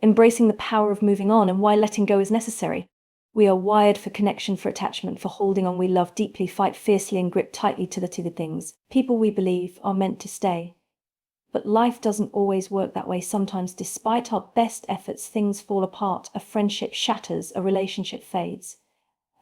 embracing the power of moving on, and why letting go is necessary. We are wired for connection, for attachment, for holding on. We love deeply, fight fiercely, and grip tightly to the things, people we believe are meant to stay. But life doesn't always work that way. Sometimes, despite our best efforts, things fall apart. A friendship shatters, a relationship fades.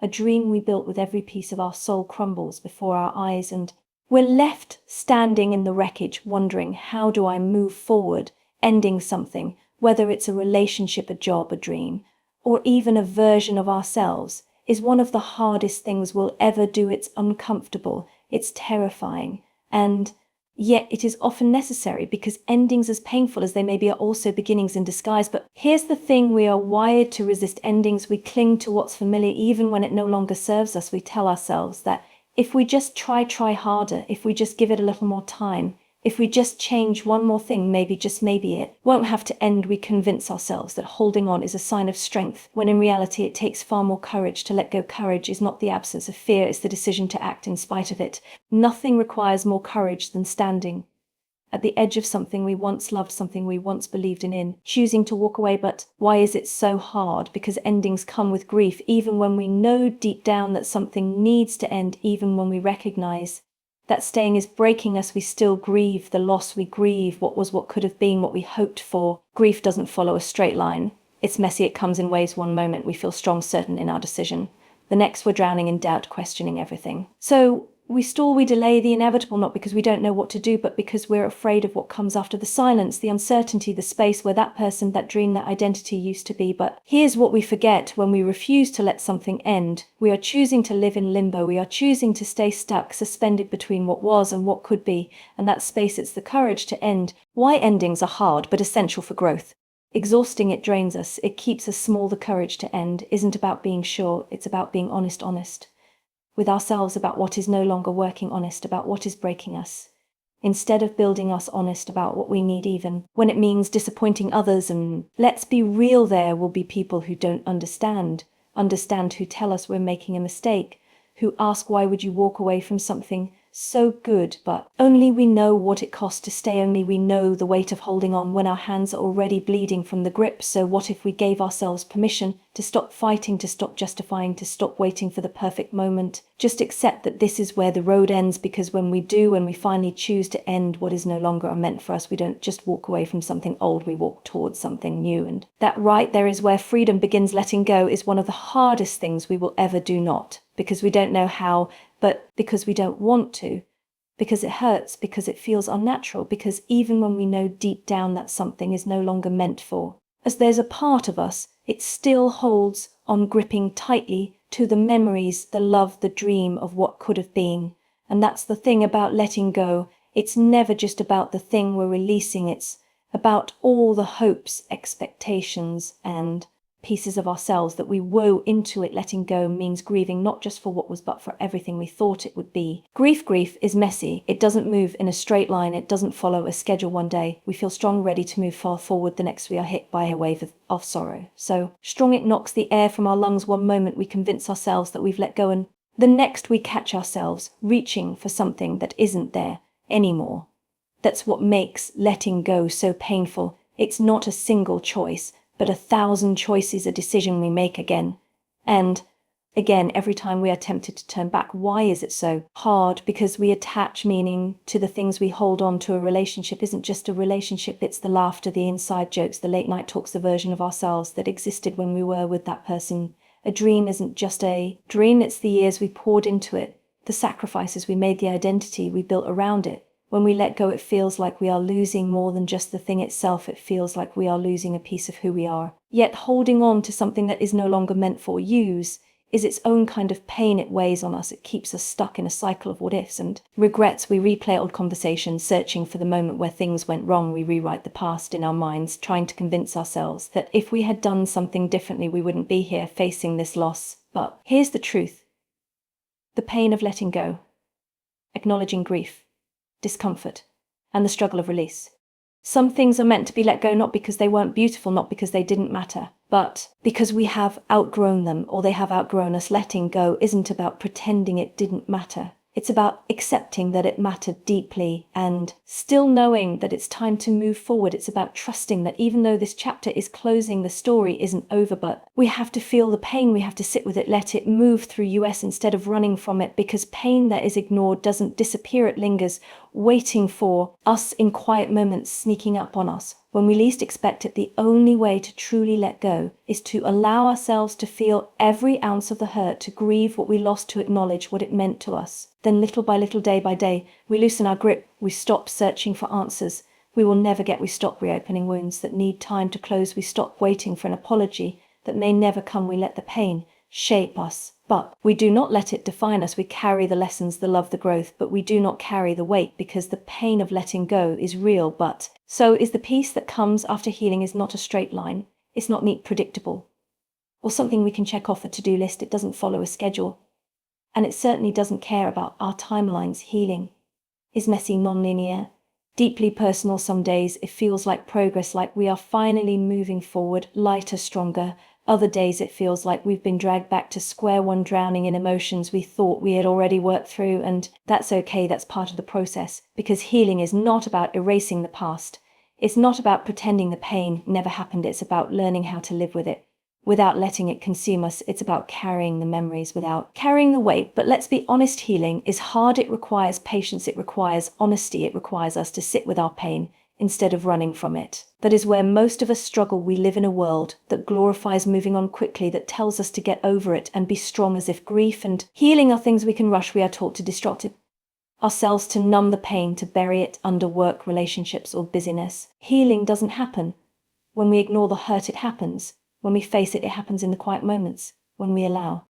A dream we built with every piece of our soul crumbles before our eyes, and we're left standing in the wreckage, wondering, how do I move forward? Ending something, whether it's a relationship, a job, a dream, or even a version of ourselves, is one of the hardest things we'll ever do. It's uncomfortable, it's terrifying, and yet it is often necessary, because endings, as painful as they may be, are also beginnings in disguise. But here's the thing, we are wired to resist endings. We cling to what's familiar even when it no longer serves us. We tell ourselves that if we just try harder, if we just give it a little more time, if we just change one more thing, maybe, just maybe, it won't have to end. We convince ourselves that holding on is a sign of strength, when in reality it takes far more courage to let go. Courage is not the absence of fear, it's the decision to act in spite of it. Nothing requires more courage than standing at the edge of something we once loved, something we once believed in, choosing to walk away. But why is it so hard? Because endings come with grief. Even when we know deep down that something needs to end, even when we recognize that staying is breaking us, we still grieve the loss. We grieve what was, what could have been, what we hoped for. Grief doesn't follow a straight line. It's messy, it comes in waves. One moment we feel strong, certain in our decision. The next we're drowning in doubt, questioning everything. So we stall, we delay the inevitable, not because we don't know what to do, but because we're afraid of what comes after. The silence, the uncertainty, the space where that person, that dream, that identity used to be. But here's what we forget: when we refuse to let something end, we are choosing to live in limbo. We are choosing to stay stuck, suspended between what was and what could be. And that space, it's the courage to end. Why endings are hard but essential for growth. Exhausting, it drains us, it keeps us small. The courage to end isn't about being sure, it's about being honest with ourselves, about what is no longer working, honest about what is breaking us, instead of building us, honest about what we need, even when it means disappointing others. And let's be real, there will be people who don't understand, who tell us we're making a mistake, who ask, why would you walk away from something so good? But only we know what it costs to stay. Only we know the weight of holding on when our hands are already bleeding from the grip. So what if we gave ourselves permission to stop fighting, to stop justifying, to stop waiting for the perfect moment? Just accept that this is where the road ends, because when we do, when we finally choose to end what is no longer meant for us, we don't just walk away from something old, we walk towards something new. And that right there is where freedom begins. Letting go is one of the hardest things we will ever do, not because we don't know how, but because we don't want to, because it hurts, because it feels unnatural, because even when we know deep down that something is no longer meant for us, there's a part of us, it still holds on, gripping tightly to the memories, the love, the dream of what could have been. And that's the thing about letting go. It's never just about the thing we're releasing. It's about all the hopes, expectations, and pieces of ourselves that we wove into it. Letting go means grieving, not just for what was, but for everything we thought it would be. Grief is messy. It doesn't move in a straight line. It doesn't follow a schedule. One day we feel strong, ready to move far forward. The next we are hit by a wave of sorrow. So strong it knocks the air from our lungs. One moment we convince ourselves that we've let go, and the next we catch ourselves reaching for something that isn't there anymore. That's what makes letting go so painful. It's not a single choice, but 1,000 choices, a decision we make again and again every time we are tempted to turn back. Why is it so hard? Because we attach meaning to the things we hold on to. A relationship isn't just a relationship, it's the laughter, the inside jokes, the late night talks, the version of ourselves that existed when we were with that person. A dream isn't just a dream, it's the years we poured into it, the sacrifices we made, the identity we built around it. When we let go, it feels like we are losing more than just the thing itself. It feels like we are losing a piece of who we are. Yet holding on to something that is no longer meant for use is its own kind of pain. It weighs on us. It keeps us stuck in a cycle of what ifs and regrets. We replay old conversations, searching for the moment where things went wrong. We rewrite the past in our minds, trying to convince ourselves that if we had done something differently, we wouldn't be here facing this loss. But here's the truth: the pain of letting go, acknowledging grief, discomfort, and the struggle of release. Some things are meant to be let go, not because they weren't beautiful, not because they didn't matter, but because we have outgrown them, or they have outgrown us. Letting go isn't about pretending it didn't matter. It's about accepting that it mattered deeply and still knowing that it's time to move forward. It's about trusting that even though this chapter is closing, the story isn't over, but we have to feel the pain, we have to sit with it, let it move through us instead of running from it, because pain that is ignored doesn't disappear, it lingers, waiting for us in quiet moments, sneaking up on us. When we least expect it, the only way to truly let go is to allow ourselves to feel every ounce of the hurt, to grieve what we lost, to acknowledge what it meant to us. Then little by little, day by day, we loosen our grip, we stop searching for answers we will never get, we stop reopening wounds that need time to close, we stop waiting for an apology that may never come, we let the pain shape us. But we do not let it define us. We carry the lessons, the love, the growth, but we do not carry the weight, because the pain of letting go is real. But so is the peace that comes after healing. Is not a straight line. It's not neat, predictable, or something we can check off a to-do list. It doesn't follow a schedule. And it certainly doesn't care about our timelines. Healing is messy, non-linear, deeply personal. Some days it feels like progress, like we are finally moving forward, lighter, stronger. Other days it feels like we've been dragged back to square one, drowning in emotions we thought we had already worked through. And that's okay, that's part of the process, because healing is not about erasing the past. It's not about pretending the pain never happened. It's about learning how to live with it without letting it consume us. It's about carrying the memories without carrying the weight. But let's be honest, healing is hard. It requires patience. It requires honesty. It requires us to sit with our pain instead of running from it. That is where most of us struggle. We live in a world that glorifies moving on quickly, that tells us to get over it and be strong, as if grief and healing are things we can rush. We are taught to distract ourselves, to numb the pain, to bury it under work, relationships, or busyness. Healing doesn't happen when we ignore the hurt. It happens when we face it. It happens in the quiet moments, when we allow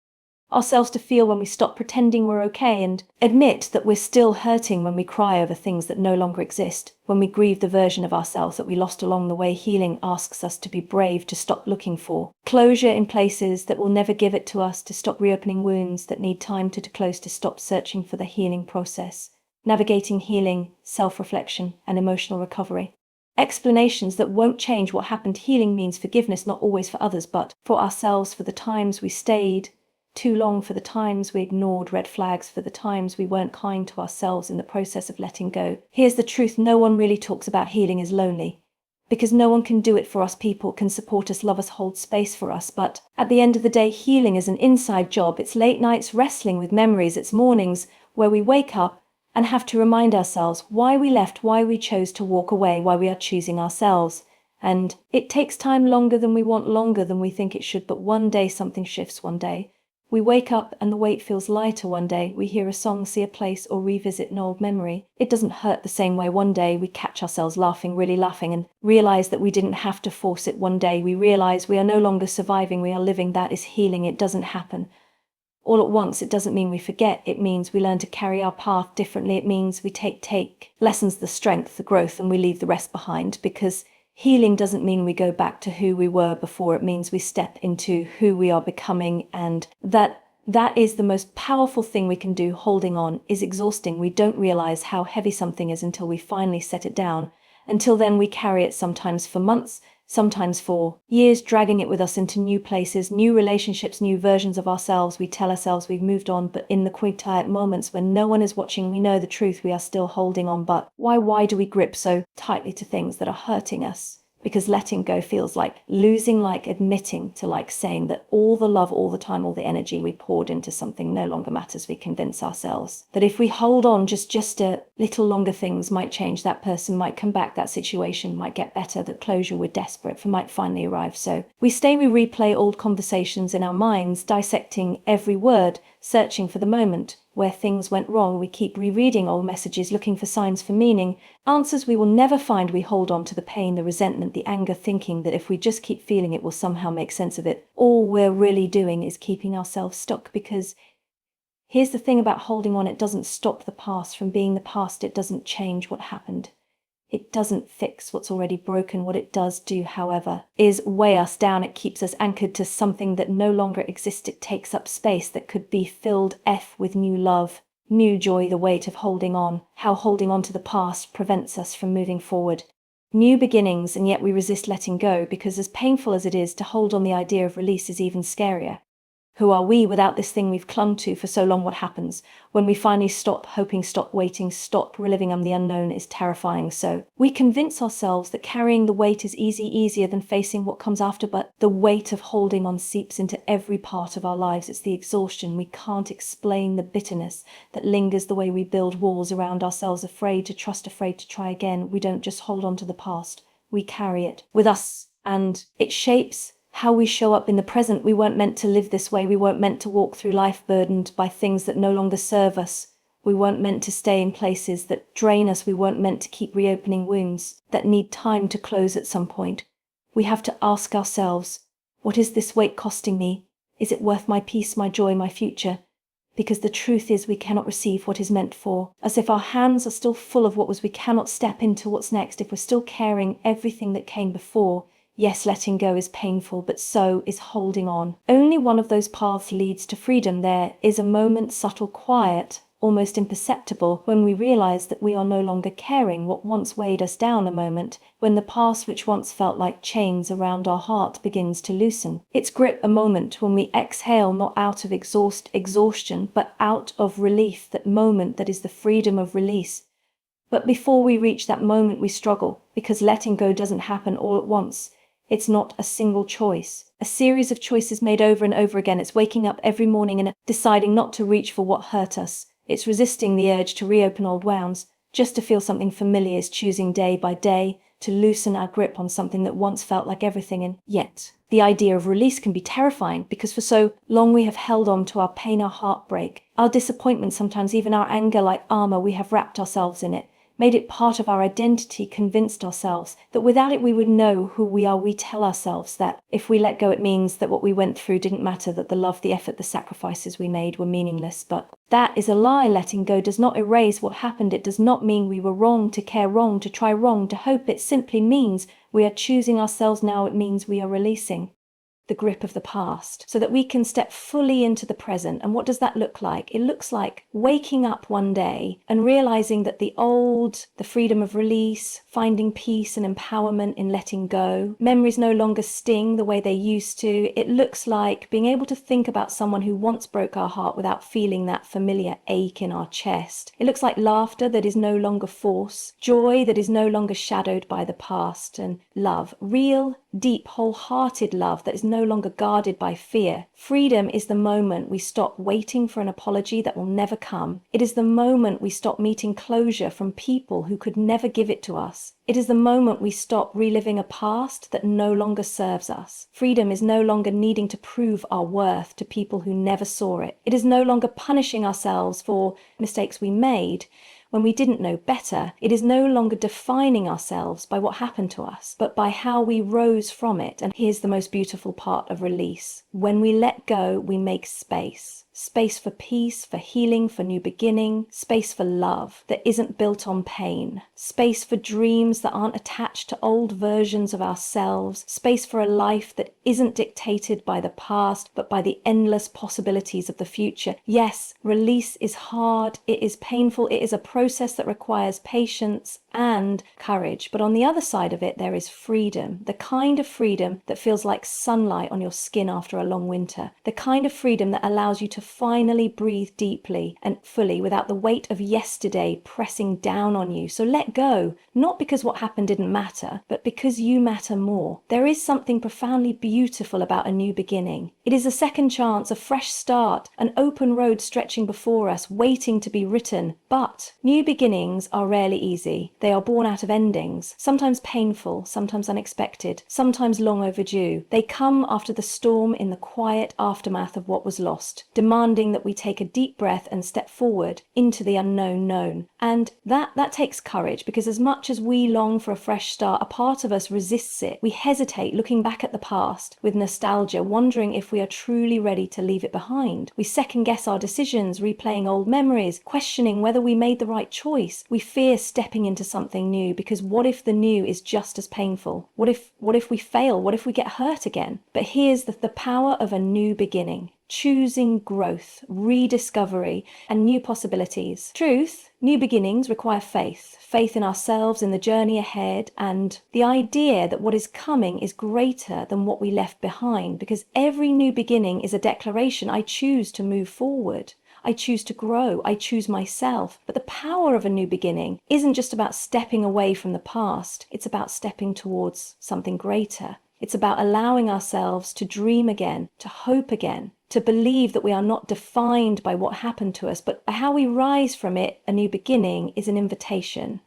ourselves to feel, when we stop pretending we're okay and admit that we're still hurting, when we cry over things that no longer exist, when we grieve the version of ourselves that we lost along the way. Healing asks us to be brave, to stop looking for closure in places that will never give it to us, to stop reopening wounds that need time to close, to stop searching for the healing process. Navigating healing, self-reflection, and emotional recovery. Explanations that won't change what happened. Healing means forgiveness, not always for others, but for ourselves, for the times we stayed too long, for the times we ignored red flags, for the times we weren't kind to ourselves in the process of letting go. Here's the truth: no one really talks about healing as lonely, because no one can do it for us. People can support us, love us, hold space for us, but at the end of the day, healing is an inside job. It's late nights wrestling with memories. It's mornings where we wake up and have to remind ourselves why we left, why we chose to walk away, why we are choosing ourselves. And it takes time, longer than we want, longer than we think it should, but one day something shifts. One day we wake up and the weight feels lighter. One day we hear a song, see a place, or revisit an old memory. It doesn't hurt the same way. One day we catch ourselves laughing, really laughing, and realize that we didn't have to force it. One day we realize we are no longer surviving, we are living. That is healing. It doesn't happen all at once. It doesn't mean we forget. It means we learn to carry our path differently. It means we take lessons, the strength, the growth, and we leave the rest behind, because healing doesn't mean we go back to who we were before. It means we step into who we are becoming, and that is the most powerful thing we can do. Holding on is exhausting. We don't realize how heavy something is until we finally set it down. Until then, we carry it, sometimes for months, sometimes for years, dragging it with us into new places, new relationships, new versions of ourselves. We tell ourselves we've moved on, but in the quiet moments when no one is watching, we know the truth. We are still holding on. But why do we grip so tightly to things that are hurting us? Because letting go feels like losing, like admitting to, like saying that all the love, all the time, all the energy we poured into something no longer matters. We convince ourselves that if we hold on just a little longer, things might change. That person might come back, that situation might get better, that closure we're desperate for might finally arrive. So we stay, we replay old conversations in our minds, dissecting every word, searching for the moment where things went wrong. We keep rereading old messages, looking for signs, for meaning, answers we will never find. We hold on to the pain, the resentment, the anger, thinking that if we just keep feeling it, we'll somehow make sense of it. All we're really doing is keeping ourselves stuck, because here's the thing about holding on: it doesn't stop the past from being the past. It doesn't change what happened. It doesn't fix what's already broken. What it does do, however, is weigh us down. It keeps us anchored to something that no longer exists. It takes up space that could be filled with new love, new joy. The weight of holding on, how holding on to the past prevents us from moving forward. New beginnings, and yet we resist letting go, because as painful as it is to hold on, the idea of release is even scarier. Who are we without this thing we've clung to for so long? What happens when we finally stop hoping, stop waiting, stop reliving the unknown is terrifying. So we convince ourselves that carrying the weight is easier than facing what comes after, but the weight of holding on seeps into every part of our lives. It's the exhaustion. We can't explain the bitterness that lingers the way we build walls around ourselves, afraid to trust, afraid to try again. We don't just hold on to the past, we carry it with us, and it shapes how we show up in the present. We weren't meant to live this way. We weren't meant to walk through life burdened by things that no longer serve us. We weren't meant to stay in places that drain us. We weren't meant to keep reopening wounds that need time to close at some point. We have to ask ourselves, what is this weight costing me? Is it worth my peace, my joy, my future? Because the truth is we cannot receive what is meant for us if our hands are still full of what was. We cannot step into what's next if we're still carrying everything that came before. Yes, letting go is painful, but so is holding on. Only one of those paths leads to freedom. There is a moment, subtle, quiet, almost imperceptible, when we realize that we are no longer carrying what once weighed us down. A moment when the past which once felt like chains around our heart begins to loosen its grip. A moment when we exhale, not out of exhaustion, but out of relief. That moment that is the freedom of release. But before we reach that moment, we struggle, because letting go doesn't happen all at once. It's not a single choice, a series of choices made over and over again. It's waking up every morning and deciding not to reach for what hurt us. It's resisting the urge to reopen old wounds, just to feel something familiar. It's choosing day by day to loosen our grip on something that once felt like everything. And yet, the idea of release can be terrifying, because for so long we have held on to our pain, our heartbreak, our disappointment, sometimes even our anger like armor. We have wrapped ourselves in it, made it part of our identity, convinced ourselves that without it we would know who we are. We tell ourselves that if we let go, it means that what we went through didn't matter, that the love, the effort, the sacrifices we made were meaningless. But that is a lie. Letting go does not erase what happened. It does not mean we were wrong to care, wrong to try, wrong to hope. It simply means we are choosing ourselves now. It means we are releasing the grip of the past so that we can step fully into the present. And what does that look like? It looks like waking up one day and realizing that the freedom of release, finding peace and empowerment in letting go. Memories no longer sting the way they used to. It looks like being able to think about someone who once broke our heart without feeling that familiar ache in our chest. It looks like laughter that is no longer force, joy that is no longer shadowed by the past, and love, real, deep, wholehearted love that is no longer guarded by fear. Freedom is the moment we stop waiting for an apology that will never come. It is the moment we stop meeting closure from people who could never give it to us. It is the moment we stop reliving a past that no longer serves us. Freedom is no longer needing to prove our worth to people who never saw it. It is no longer punishing ourselves for mistakes we made when we didn't know better. It is no longer defining ourselves by what happened to us, but by how we rose from it. And here's the most beautiful part of release. When we let go, we make space. Space for peace, for healing, for new beginning. Space for love that isn't built on pain. Space for dreams that aren't attached to old versions of ourselves. Space for a life that isn't dictated by the past, but by the endless possibilities of the future. Yes, release is hard. It is painful. It is a process that requires patience and courage. But on the other side of it, there is freedom. The kind of freedom that feels like sunlight on your skin after a long winter. The kind of freedom that allows you to finally breathe deeply and fully without the weight of yesterday pressing down on you. So let go, not because what happened didn't matter, but because you matter more. There is something profoundly beautiful about a new beginning. It is a second chance, a fresh start, an open road stretching before us, waiting to be written. But new beginnings are rarely easy. They are born out of endings, sometimes painful, sometimes unexpected, sometimes long overdue. They come after the storm, in the quiet aftermath of what was lost, demanding that we take a deep breath and step forward into the unknown known. And that takes courage, because as much as we long for a fresh start, a part of us resists it. We hesitate, looking back at the past with nostalgia, wondering if we are truly ready to leave it behind. We second guess our decisions, replaying old memories, questioning whether we made the right choice. We fear stepping into something new, because what if the new is just as painful? What if we fail? What if we get hurt again? But here's the power of a new beginning. Choosing growth, rediscovery, and new possibilities. Truth, new beginnings require faith. Faith in ourselves, in the journey ahead, and the idea that what is coming is greater than what we left behind, because every new beginning is a declaration. I choose to move forward. I choose to grow. I choose myself. But the power of a new beginning isn't just about stepping away from the past. It's about stepping towards something greater. It's about allowing ourselves to dream again, to hope again, to believe that we are not defined by what happened to us, but how we rise from it. A new beginning is an invitation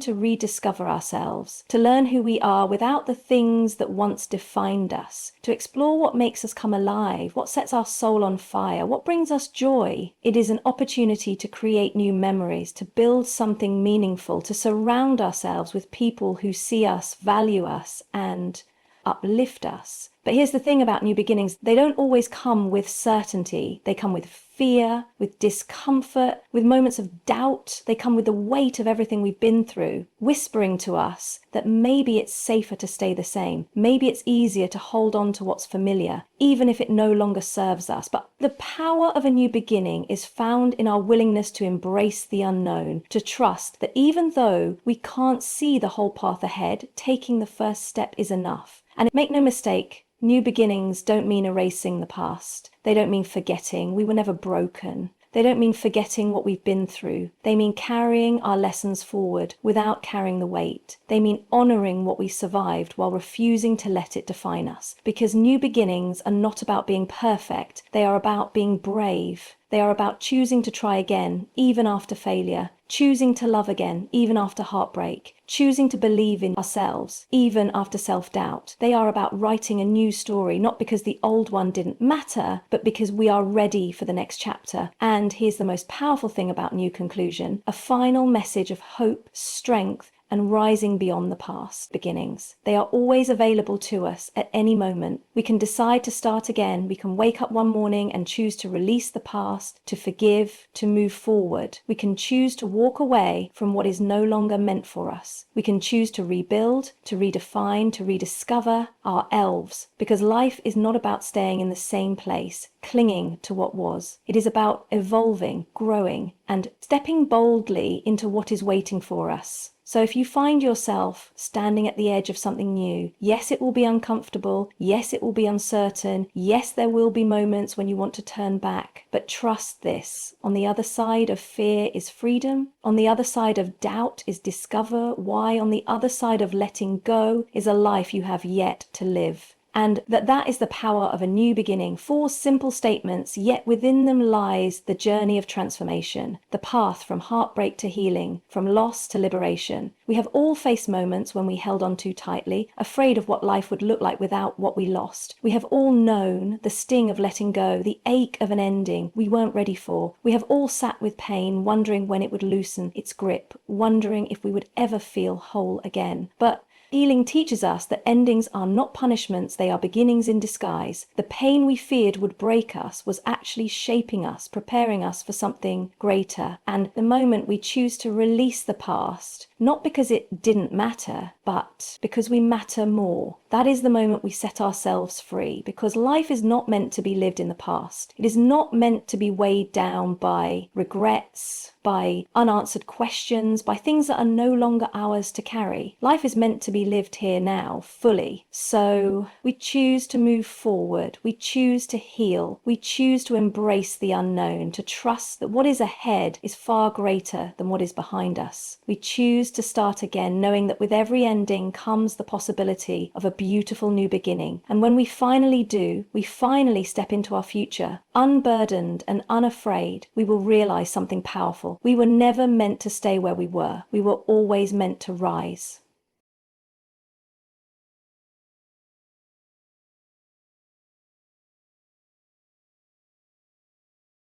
to rediscover ourselves, to learn who we are without the things that once defined us, to explore what makes us come alive, what sets our soul on fire, what brings us joy. It is an opportunity to create new memories, to build something meaningful, to surround ourselves with people who see us, value us, and uplift us. But here's the thing about new beginnings. They don't always come with certainty. They come with fear, with discomfort, with moments of doubt. They come with the weight of everything we've been through, whispering to us that maybe it's safer to stay the same. Maybe it's easier to hold on to what's familiar, even if it no longer serves us. But the power of a new beginning is found in our willingness to embrace the unknown, to trust that even though we can't see the whole path ahead, taking the first step is enough. And make no mistake, new beginnings don't mean erasing the past. They don't mean forgetting. We were never broken. They don't mean forgetting what we've been through. They mean carrying our lessons forward without carrying the weight. They mean honoring what we survived while refusing to let it define us. Because new beginnings are not about being perfect. They are about being brave. They are about choosing to try again, even after failure. Choosing to love again, even after heartbreak. Choosing to believe in ourselves, even after self-doubt. They are about writing a new story, not because the old one didn't matter, but because we are ready for the next chapter. And here's the most powerful thing about New Conclusion: a final message of hope, strength, and rising beyond the past beginnings. They are always available to us at any moment. We can decide to start again. We can wake up one morning and choose to release the past, to forgive, to move forward. We can choose to walk away from what is no longer meant for us. We can choose to rebuild, to redefine, to rediscover our elves, because life is not about staying in the same place, clinging to what was. It is about evolving, growing, and stepping boldly into what is waiting for us. So if you find yourself standing at the edge of something new, yes, it will be uncomfortable. Yes, it will be uncertain. Yes, there will be moments when you want to turn back. But trust this: on the other side of fear is freedom. On the other side of doubt is discover why. On the other side of letting go is a life you have yet to live. And that is the power of a new beginning. 4 simple statements, yet within them lies the journey of transformation, the path from heartbreak to healing, from loss to liberation. We have all faced moments when we held on too tightly, afraid of what life would look like without what we lost. We have all known the sting of letting go, the ache of an ending we weren't ready for. We have all sat with pain, wondering when it would loosen its grip, wondering if we would ever feel whole again. But healing teaches us that endings are not punishments, they are beginnings in disguise. The pain we feared would break us was actually shaping us, preparing us for something greater. And the moment we choose to release the past, not because it didn't matter, but because we matter more, that is the moment we set ourselves free. Because life is not meant to be lived in the past. It is not meant to be weighed down by regrets, by unanswered questions, by things that are no longer ours to carry. Life is meant to be lived here now, fully. So we choose to move forward. We choose to heal. We choose to embrace the unknown, to trust that what is ahead is far greater than what is behind us. We choose to start again, knowing that with every ending comes the possibility of a beautiful new beginning. And when we finally do, we finally step into our future, unburdened and unafraid, we will realize something powerful. We were never meant to stay where we were. We were always meant to rise.